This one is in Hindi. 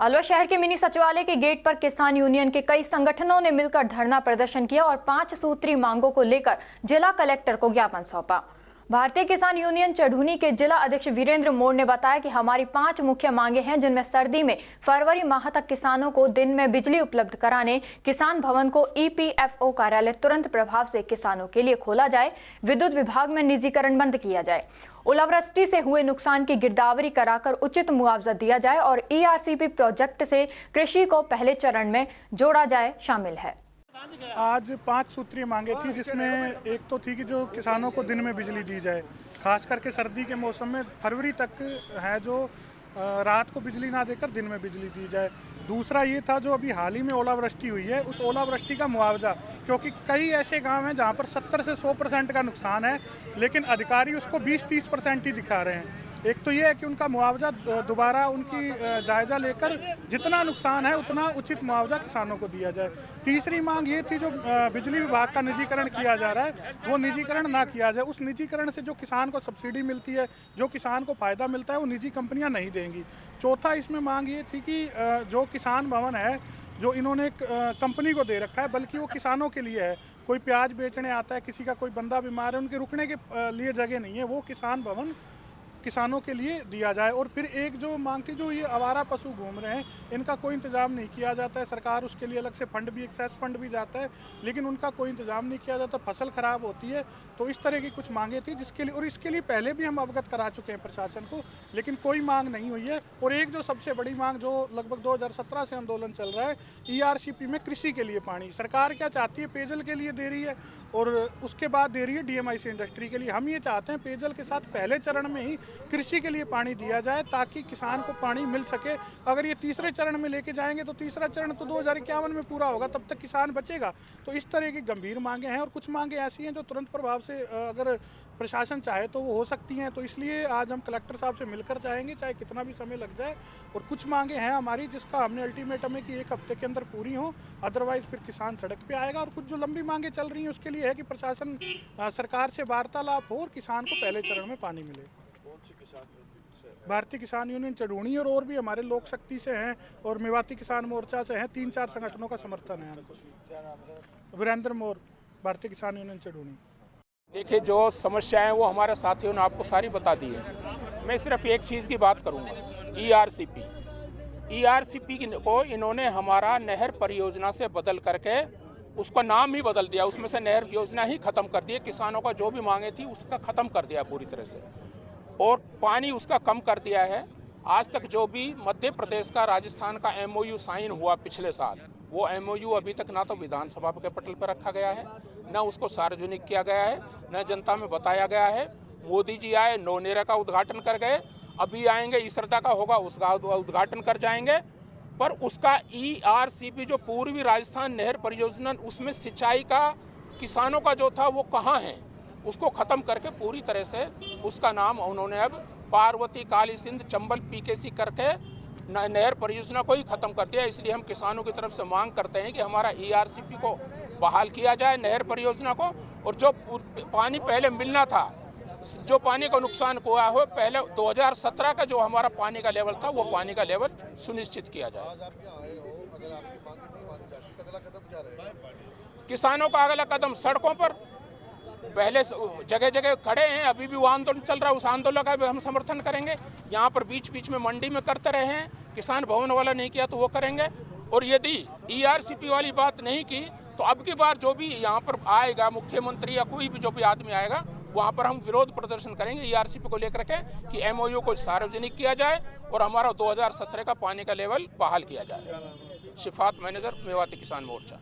अलवर शहर के मिनी सचिवालय के गेट पर किसान यूनियन के कई संगठनों ने मिलकर धरना प्रदर्शन किया और 5 सूत्री मांगों को लेकर जिला कलेक्टर को ज्ञापन सौंपा। भारतीय किसान यूनियन चढ़ूनी के जिला अध्यक्ष वीरेंद्र मोर ने बताया कि हमारी 5 मुख्य मांगे हैं, जिनमें सर्दी में फरवरी माह तक किसानों को दिन में बिजली उपलब्ध कराने, किसान भवन को ईपीएफओ कार्यालय तुरंत प्रभाव से किसानों के लिए खोला जाए, विद्युत विभाग में निजीकरण बंद किया जाए, ओलावृष्टि से हुए नुकसान की गिरदावरी कराकर उचित मुआवजा दिया जाए और ईआरसीपी प्रोजेक्ट से कृषि को पहले चरण में जोड़ा जाए शामिल है। आज 5 सूत्रीय मांगे थी, जिसमें एक तो थी कि जो किसानों को दिन में बिजली दी जाए, खास करके सर्दी के मौसम में फरवरी तक है जो रात को बिजली ना देकर दिन में बिजली दी जाए। दूसरा ये था जो अभी हाल ही में ओलावृष्टि हुई है, उस ओलावृष्टि का मुआवजा, क्योंकि कई ऐसे गांव हैं जहां पर 70 से 100% का नुकसान है, लेकिन अधिकारी उसको 20-30% ही दिखा रहे हैं। एक तो ये है कि उनका मुआवजा दोबारा उनकी जायजा लेकर जितना नुकसान है उतना उचित मुआवजा किसानों को दिया जाए। तीसरी मांग ये थी जो बिजली विभाग का निजीकरण किया जा रहा है, वो निजीकरण ना किया जाए। उस निजीकरण से जो किसान को सब्सिडी मिलती है, जो किसान को फ़ायदा मिलता है, वो निजी कंपनियां नहीं देंगी। चौथा इसमें मांग ये थी कि जो किसान भवन है जो इन्होंने कंपनी को दे रखा है, बल्कि वो किसानों के लिए है। कोई प्याज बेचने आता है, किसी का कोई बंदा बीमार है, उनके रुकने के लिए जगह नहीं है, वो किसान भवन किसानों के लिए दिया जाए। और फिर एक जो मांग थी, जो ये आवारा पशु घूम रहे हैं, इनका कोई इंतजाम नहीं किया जाता है। सरकार उसके लिए अलग से फंड भी, एक्सेस फंड भी जाता है, लेकिन उनका कोई इंतजाम नहीं किया जाता, फसल खराब होती है। तो इस तरह की कुछ मांगे थी, जिसके लिए, और इसके लिए पहले भी हम अवगत करा चुके हैं प्रशासन को, लेकिन कोई मांग नहीं हुई है। और एक जो सबसे बड़ी मांग, जो लगभग 2017 से आंदोलन चल रहा है, ईआरसीपी में कृषि के लिए पानी, सरकार क्या चाहती है, पेयजल के लिए दे रही है और उसके बाद दे रही है डीएमआई से इंडस्ट्री के लिए। हम ये चाहते हैं पेयजल के साथ पहले चरण में ही कृषि के लिए पानी दिया जाए, ताकि किसान को पानी मिल सके। अगर ये तीसरे चरण में लेके जाएंगे तो तीसरा चरण तो 2051 में पूरा होगा, तब तक किसान बचेगा। तो इस तरह की गंभीर मांगे हैं, और कुछ मांगे ऐसी हैं जो तुरंत प्रभाव से अगर प्रशासन चाहे तो वो हो सकती हैं। तो इसलिए आज हम कलेक्टर साहब से मिलकर जाएंगे, चाहे कितना भी समय लग जाए। और कुछ मांगे हैं हमारी जिसका हमने अल्टीमेटम है कि 1 हफ्ते के अंदर पूरी हो, अदरवाइज फिर किसान सड़क पे आएगा। और कुछ जो लंबी मांगे चल रही हैं उसके लिए है कि प्रशासन सरकार से वार्तालाप हो और किसान को पहले चरण में पानी मिले। भारतीय किसान यूनियन चढ़ूनी और भी हमारे लोक शक्ति से हैं और मेवाती किसान मोर्चा से हैं, 3-4 संगठनों का समर्थन है हमको। वीरेंद्र मोर, भारतीय किसान यूनियन चढ़ूनी। देखिए, जो समस्याएं वो हमारे साथियों ने आपको सारी बता दी है। मैं सिर्फ एक चीज़ की बात करूंगा, ईआरसीपी को इन्होंने हमारा नहर परियोजना से बदल करके उसका नाम ही बदल दिया, उसमें से नहर योजना ही खत्म कर दी। किसानों का जो भी मांगे थी उसका खत्म कर दिया पूरी तरह से, और पानी उसका कम कर दिया है। आज तक जो भी मध्य प्रदेश का, राजस्थान का एमओयू साइन हुआ पिछले साल, वो एमओयू अभी तक ना तो विधानसभा के पटल पर रखा गया है, न उसको सार्वजनिक किया गया है, न जनता में बताया गया है। मोदी जी आए, नौनेरा का उद्घाटन कर गए, अभी आएंगे ईसरदा का होगा, उसका उद्घाटन कर जाएंगे। पर उसका ईआरसीपी जो पूर्वी राजस्थान नहर परियोजना, उसमें सिंचाई का किसानों का जो था वो कहाँ है, उसको ख़त्म करके पूरी तरह से उसका नाम उन्होंने अब पार्वती, काली सिंध, चंबल, पीकेसी करके नहर परियोजना को ही ख़त्म कर दिया। इसलिए हम किसानों की तरफ से मांग करते हैं कि हमारा ईआरसीपी को बहाल किया जाए, नहर परियोजना को, और जो पानी पहले मिलना था, जो पानी का नुकसान हुआ हो, पहले 2017 का जो हमारा पानी का लेवल था, वो पानी का लेवल सुनिश्चित किया जाए। किसानों का अगला कदम सड़कों पर, पहले जगह जगह खड़े हैं, अभी भी वो आंदोलन चल रहा है, उस आंदोलन का भी हम समर्थन करेंगे। यहाँ पर बीच बीच में मंडी में करते रहे हैं, किसान भवन वाला नहीं किया तो वो करेंगे। और यदि ईआरसीपी वाली बात नहीं की तो अब की बार जो भी यहाँ पर आएगा, मुख्यमंत्री या कोई भी जो भी आदमी आएगा, वहाँ पर हम विरोध प्रदर्शन करेंगे ईआरसीपी को लेकर के कि एमओयू को सार्वजनिक किया जाए और हमारा 2017 का पानी का लेवल बहाल किया जाए। शिफात मैनेजर, मेवाती किसान मोर्चा।